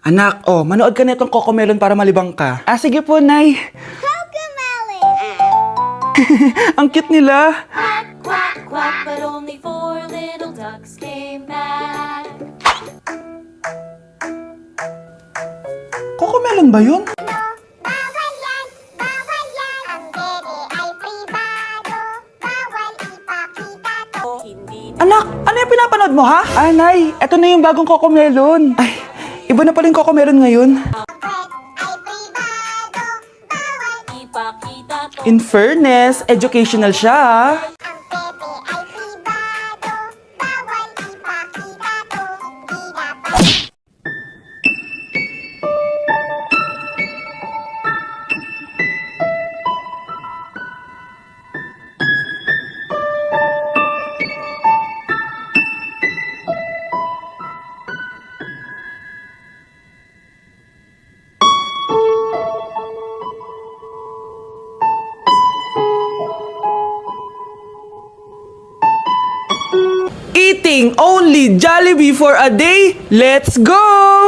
Anak, manood ka nitong Cocomelon para malibang ka. Ah, sige po, Nay. Cocomelon! Ang cute nila. Quack, quack, quack, but only 4 little ducks came back. Cocomelon ba yun? Bawal yan! Ang dede ay pribado. Bawal ipakita to. Hindi Anak, ano yung pinapanood mo, ha? Ah, Nay, eto na yung bagong Cocomelon. Ay, iba na pala yung Cocomelon ngayon. dapat ay pribado. Bawal ipakita to. In fairness, educational siya, ha? Ang pepe ay pribado. Bawal ipakita to. Hindi dapat. Eating only Jollibee for a day? Let's go!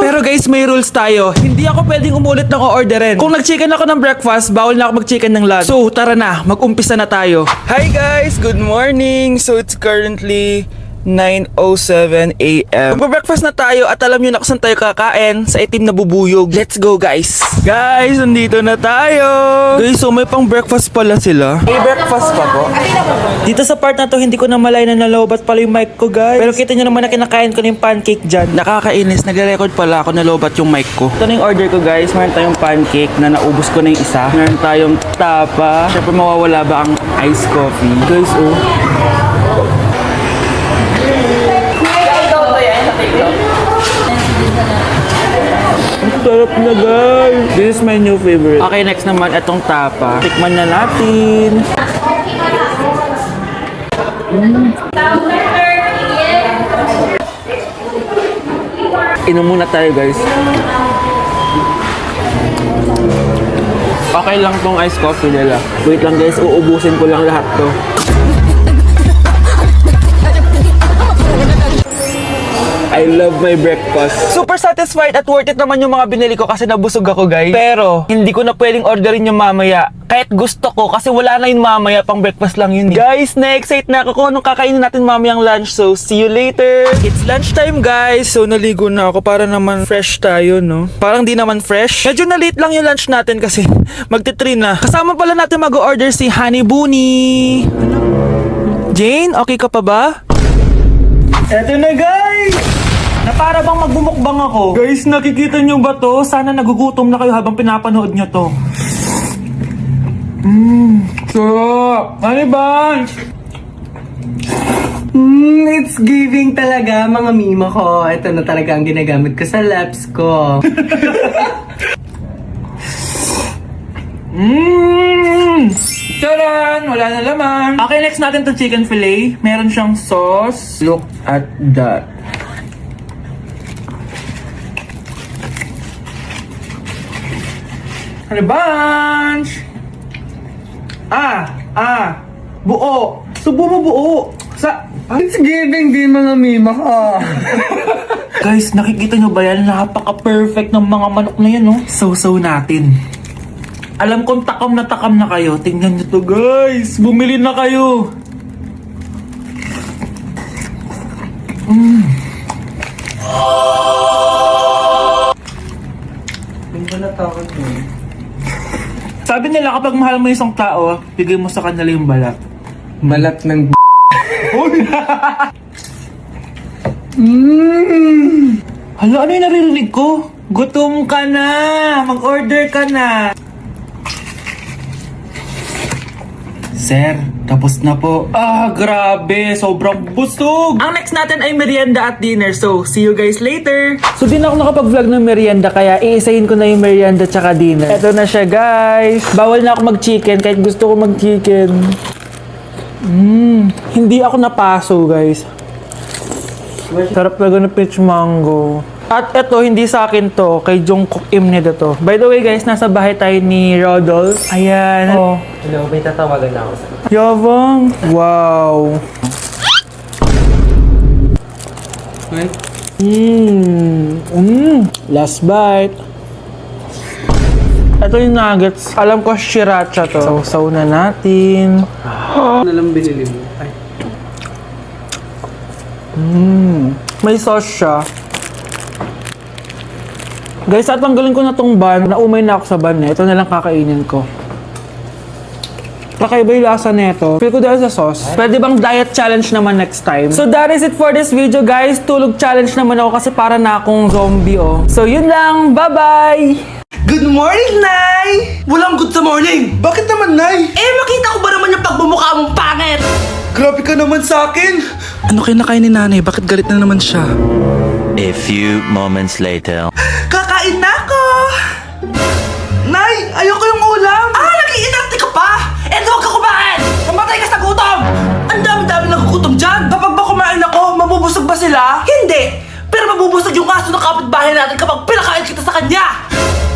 Pero guys, may rules tayo. Hindi ako pwedeng umulit ng o-orderin. Kung nag-chicken ako ng breakfast, bawal na ako mag-chicken ng lunch. So, tara na, mag-umpisa na tayo. Hi guys! Good morning! So, it's currently 9:07 a.m. Magpa-breakfast na tayo at alam nyo na kung saan tayo kakain sa itim na bubuyog. Let's go guys! Guys, nandito na tayo! Guys, so may pang breakfast pala sila. May breakfast pa po? Dito sa part na to, hindi ko na malay na nalobat pala yung mic ko, guys. Pero kita nyo naman na kinakain ko na yung pancake dyan. Nakakainis, nagre-record pala ako nalobat yung mic ko. Ito na yung order ko, guys. Meron tayong pancake na naubos ko na yung isa. Meron tayong tapa. Siyempre mawawala ba ang iced coffee? Guys, ang sarap na, guys. This is my new favorite. Okay, next naman, itong tapa. Tikman na natin. Inom muna tayo, guys. Okay lang tong iced coffee nila. Wait lang, guys. Uubusin ko lang lahat to. I love my breakfast. Super satisfied at worth it naman yung mga binili ko kasi nabusog ako, guys. Pero, hindi ko na pwedeng orderin yung mamaya. Kahit gusto ko kasi wala na yung mamaya, pang breakfast lang yun. Guys, na-excite na ako kung anong kakainin natin mamayang lunch. So, see you later. It's lunchtime, guys. So, naligo na ako para naman fresh tayo, no? Parang di naman fresh. Medyo na-late lang yung lunch natin kasi magti-3 na. Kasama pala natin mag-order si Honey Bunny. Jane, okay ka pa ba? Eto na, guys! Na para bang magbumukbang ako. Guys, nakikita nyo ba to? Sana nagugutom na kayo habang pinapanood nyo to. Sarap! Honey Bunch! It's giving talaga, mga mima ko. Ito na talaga ang ginagamit ko sa laps ko. Taran! Wala na laman. Okay, next natin to chicken fillet. Meron siyang sauce. Look at that. Honey Bunch! Buo. Subo mo buo. It's giving din, mga mima ko. Guys, nakikita nyo ba yan? Napaka-perfect ng mga manok na yan, no? So natin. Alam kong takam na kayo. Tingnan nyo to, guys. Bumili na kayo. Yung ba natawag mo? Sabi nila kapag mahal mo isang tao, bigay mo sa kanila yung balat. Malat ng Hala, ano yung naririnig ko? Gutom ka na! Mag-order ka na! Sir, tapos na po. Grabe! Sobrang busog! Ang next natin ay merienda at dinner. So, see you guys later! So, di na ako nakapag-vlog ng merienda kaya iisahin ko na yung merienda tsaka dinner. Eto na siya, guys! Bawal na ako mag-chicken kahit gusto ko mag-chicken. Hindi ako napaso, guys. Sarap talaga ng peach mango. At eto, hindi sa akin to. Kay Jungkook Imnida to. By the way, guys, nasa bahay tayo ni Rodolph. Ayan. Hello, may tatawagan na ako sa... Yabang. Wow. Last bite. Ito yung nuggets. Alam ko sriracha to. Sausaw na natin. Ano lang binili mo? Ay. May sauce siya. Guys, tatanggalin ko na tong bun. Naumay na ako sa bun eh. Ito na lang kakainin ko. Kakaiba yung lasa nito. Feel ko dahil sa sauce. Pwede bang diet challenge naman next time? So that is it for this video, guys. Tulog challenge naman ako kasi para na akong zombie, oh. So yun lang. Bye-bye! Good morning, Nay! Walang good sa morning! Bakit naman, Nay? Makita ko ba naman yung pagbumukha mong pangit? Grabe ka naman sa akin! Ano kinakain ni Nanay? Bakit galit na naman siya? A few moments later. Kakain na ako! Nay, ayoko yung ulam! Nag-iinarte ka pa! Huwag ka kumain! Mamatay ka sa gutom! Ang dami-dami nagugutom dyan! Kapag ba kumain ako, mabubusog ba sila? Hindi! Pero mabubusog yung aso ng kapitbahay natin kapag pinakain kita sa kanya!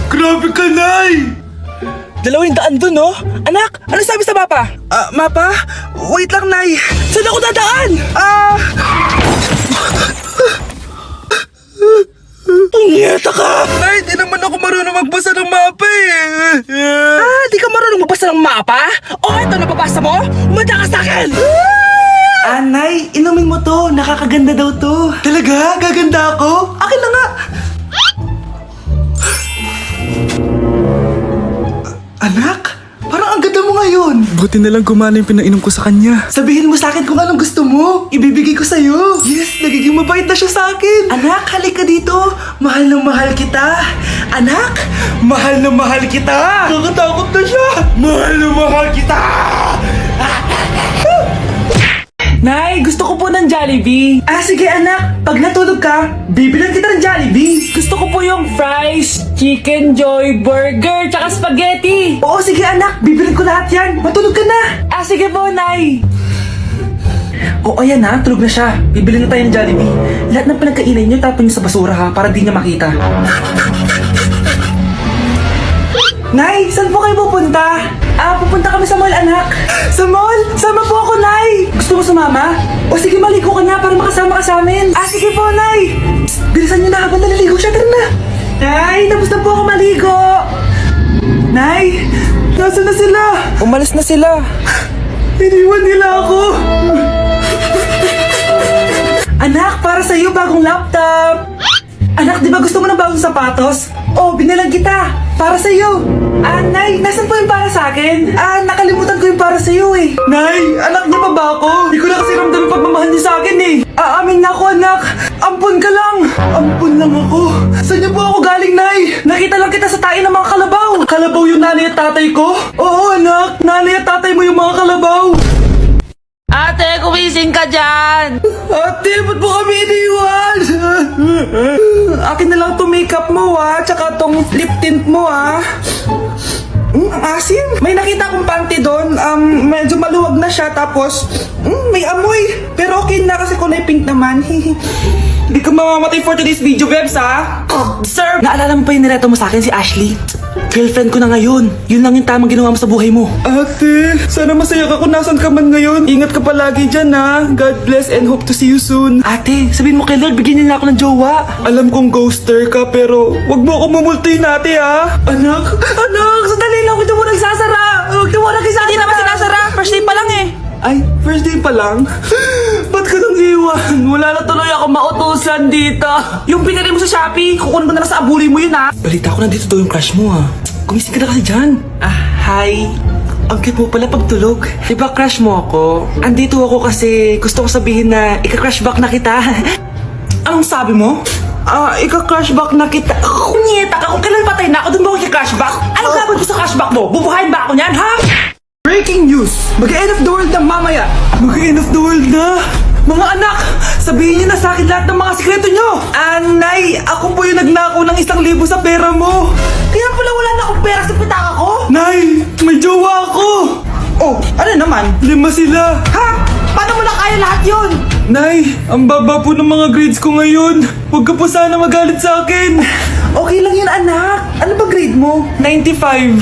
Grabe ka, Nay! 200 dun, no? Anak, ano sabi sa mapa? Mapa? Wait lang, Nay. Saan ako dadaan? Punyeta ka! Nay, di naman ako marunong magbasa ng mapa eh. Di ka marunong magbasa ng mapa? Ito, nababasa mo? Umanda ka sa akin! Nay, inumin mo to. Nakakaganda daw to. Talaga? Gaganda ako? Akin na nga. Anak, parang ang ganda mo ngayon. Buti na lang gumana yung pinainom ko sa kanya. Sabihin mo sa akin kung anong gusto mo. Ibibigay ko sa'yo. Yes, nagiging mabait na siya sa akin. Anak, halika dito. Mahal na mahal kita. Anak, mahal na mahal kita. Nakakatakot na siya. Mahal na mahal kita. Nay, gusto ko po ng Jollibee. Sige anak, pag natulog ka, bibilan kita ng Jollibee. Gusto ko po yung fries, chicken joy, burger, tsaka spaghetti. Oo, sige anak, bibilan ko lahat yan. Matulog ka na. Sige po, Nay. Oo, ayan na, tulog na siya. Bibili na tayo ng Jollibee. Lahat ng pinagkainan niyo, tapon niyo sa basura ha, para di niya makita. Nay, saan po kayo pupunta? Pupunta kami sa mall, anak. Sa mall? Sama po ako, Nay. Gusto mo sumama? O sige, maligo ka na para makasama ka sa amin. Sige po, Nay. Psst, bilisan niyo na habang naliligo siya. Tara na. Nay, tapos na po ako maligo. Nay, nasaan na sila? Umalis na sila. Iniwan nila ako. Anak, para sa'yo bagong laptop. Anak, di ba gusto mo ng bagong sapatos? Binalang kita. Para sa'yo. Nay, nasan po yung para sa akin? Nakalimutan ko yung para sa'yo eh. Nay, anak niya pa ba ako? Hindi ko na kasi ramdam yung pagmamahal niya sa akin eh. Amin na ako, anak. Ampun ka lang. Ampun lang ako. Saan niyo po ako galing, Nay? Nakita lang kita sa tayo ng mga kalabaw. Kalabaw yung nanay at tatay ko? Oo, anak. Nanay at tatay mo yung mga kalabaw. Ate, kumising ka dyan! Ate, ba't mo kami iniwan? Akin na lang to makeup mo tsaka tong lip tint mo ang asim. May nakita akong panty doon, medyo maluwag na siya tapos may amoy. Pero okay na kasi kulay pink naman. Hindi ka mamamatay for today's video, Bebs Sir! Naalala mo pa yung nireto mo sa akin si Ashley? Girlfriend ko na ngayon. Yun lang yung tamang ginawa mo sa buhay mo. Ate, sana masaya ka kung nasan ka man ngayon. Ingat ka palagi dyan God bless and hope to see you soon. Ate, sabihin mo kay Lord, bigyan niya na ako ng jowa. Alam kong ghoster ka pero wag mo ako mumultuin ate Anak, sandali lang. Huwag mo nagsasara. Huwag mo nagsasara. Hindi naman sinasara. First day pa lang eh. Ay, first day pa lang? Ba't ka nang iwan? Wala na tuloy ako mautusan dito. Yung pinili mo sa Shopee, kukunin ko na lang sa abuli mo yun Balita ko nandito daw yung crush mo Gumising ka na kasi dyan. Hi. Ang cute mo pala pagtulog. Diba crush mo ako? Andito ako kasi gusto ko sabihin na ika-crush back na kita. Anong sabi mo? Ika-crush back na kita. Kunyeta ka, kung kailan patay na ako, dun ba ako ika-crush back? Anong gagawin ko sa crush back mo? Bubuhayin ba ako niyan, ha? Breaking news! Mag-end of the world na mamaya! Mag-end of the world na! Mga anak! Sabihin niyo na sa akin lahat ng mga sikreto niyo! Nay, ako po yung nagnakaw ng 1,000 sa pera mo! Kaya pala wala na akong pera sa pitaka ko? Nay, may jowa ako! Ano naman? 5 sila! Ha? Paano mo na kaya lahat yun? Nay, ang baba po ng mga grades ko ngayon. Huwag ka po sana magalit sa akin. Okay lang yun, anak. Ano ba grade mo? 95.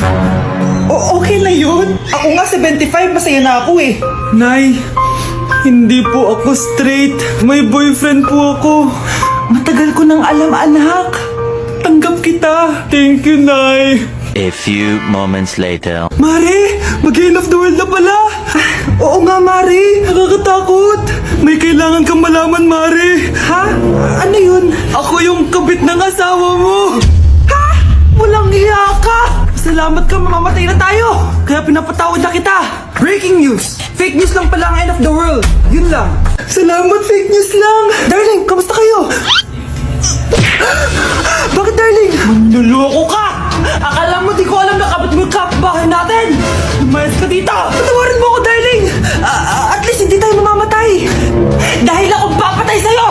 Okay na yun. Ako nga 75, masaya na ako eh. Nay, hindi po ako straight. May boyfriend po ako. Matagal ko nang alam, anak. Tanggap kita. Thank you, Nay. A few moments later. Mare, mag-end of the world na pala. Oo nga, Mare. Nakakatakot. May kailangan kang malaman, Mare. Ha? Ano yun? Ako yung kabit ng asawa mo. Ha? Walang iya ka. Salamat ka, mamamatay na tayo. Kaya pinapatawad na kita. Breaking news! Fake news lang pala ang end of the world. Yun lang. Salamat, fake news lang. Darling, kamusta kayo? Bakit, darling? Manluloko ka! Akala mo di ko alam na kapit mo yung kapbahay natin! Lumayas ka dito! Patawarin mo ako, darling. At least hindi tayo mamamatay. Dahil akong papatay sa'yo!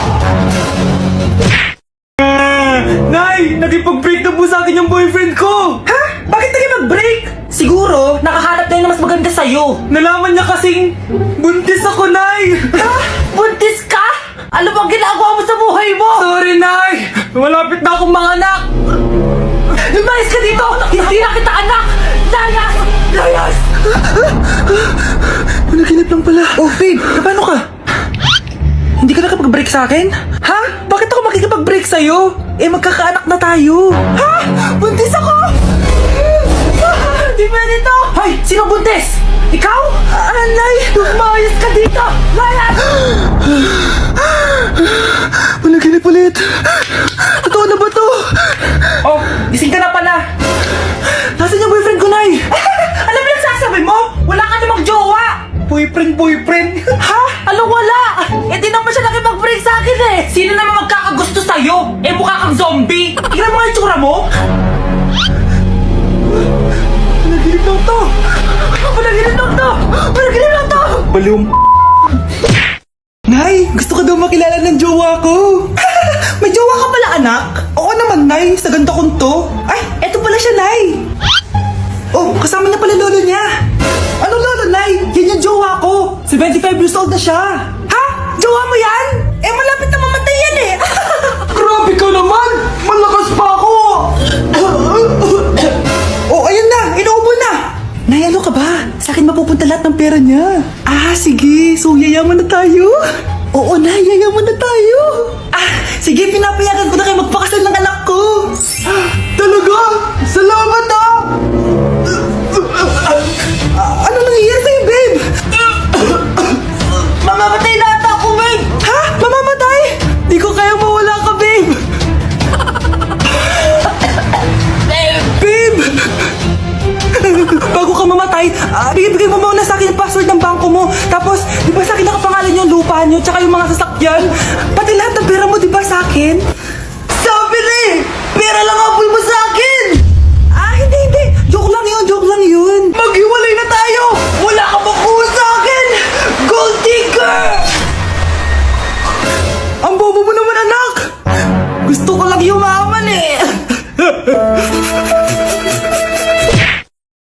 Nay! Nakipag-break na po sa akin yung boyfriend ko! Ha? Bakit naging-mag-break? Siguro, nakahanap na yun na mas maganda sa'yo. Nalaman niya kasing buntis ako, Nay! Ha? Buntis ka? Ano bang ginagawa mo sa buhay mo? Sorry, Nay! Malapit na akong manganak! Lumayas ka dito! Hindi na kita anak! Layas! Layas! Panaginip lang pala. Oh, babe! Paano ka? Hindi ka nakapag-break sa akin? Ha? Bakit ako makikipag-break sa'yo? Eh, magkakaanak na tayo. Ha? Buntis ako! Di pwede to! Hoy! Sino buntis? Ikaw? Anay! Lumayas ka dito! Layas! Panaginip ulit. Totoo na ba to? Oh, gising ka na pala. Nasaan yung boyfriend ko, Nay? Alam mo yung sasabi mo? Wala ka namang jowa! Boyfriend? Ha? Alam wala! Eh di naman siya nakipag-break sa akin eh! Sino naman magkakagusto sa'yo? Eh mukha kang zombie! Tingnan mo nga yung tsura mo! Panaginip lang to! Panaginip lang to! Panaginip lang to! Balum. Nay, gusto ko daw makilala ng jowa ko. May jowa ka pala, anak? Oo naman, Nay. Sa ganda kong to. Ay, eto pala siya, Nay. Oh, kasama niya pala lolo niya. Ano lolo, Nay? Yan yung jowa ko. 75 years old na siya. Ha? Jowa mo yan? Eh, malapit na mamatay yan eh. Grabe ka naman! Malakas pa ako! Oh, ayun na. Inuubo na. Nay, ano ka ba? Sa akin mapupunta lahat ng pera niya. Ah, sige. So, yayaman na tayo? Oo na, yayaman na tayo. Ah, sige. Pinapayagan ko na kayo magpakasal ng anak ko. Talaga? Salamat ah! Ano nangyayari sa'yo, babe? Mamamatay na ata ako, babe! Ha? Mamamatay? Di ko kaya mawala ka, babe. Babe! Bago ka mamatay, bigay mo muna sa akin yung password ng bangko mo. Tapos, di ba sa akin nakapangalan yung lupa nyo, tsaka yung mga sasakyan? Pati lahat ng pera mo, di ba sa akin? Sabi na eh! Pera lang apoy mo sa akin! Ah, hindi. Joke lang yun. Maghiwalay na tayo! Wala ka makuha sa akin! Gold digger! Ang bobo mo naman, anak! Gusto ko lang yumaman eh!